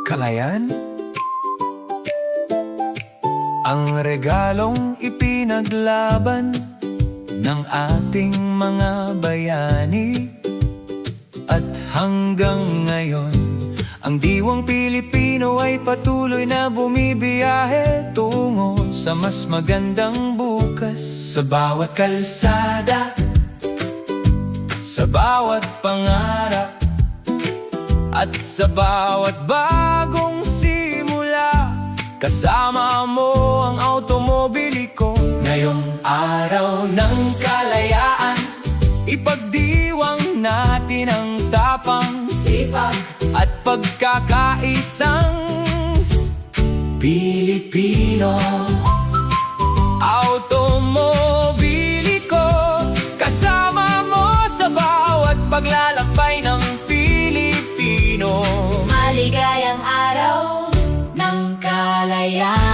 Kalayaan? Ang regalong ipinaglaban ng ating mga bayani. At hanggang ngayon, ang diwang Pilipino ay patuloy na bumibiyahe tungo sa mas magandang bukas. Sa bawat kalsada, sa bawat pangarap, at sa bawat bagong simula, kasama mo ang automobili ko. Ngayong araw ng kalayaan, ipagdiwang natin ang tapang, sipag at pagkakaisang Pilipino. Automobili ko, kasama mo sa bawat paglalakbay ng Pilipino. Maligayang araw ng kalayaan.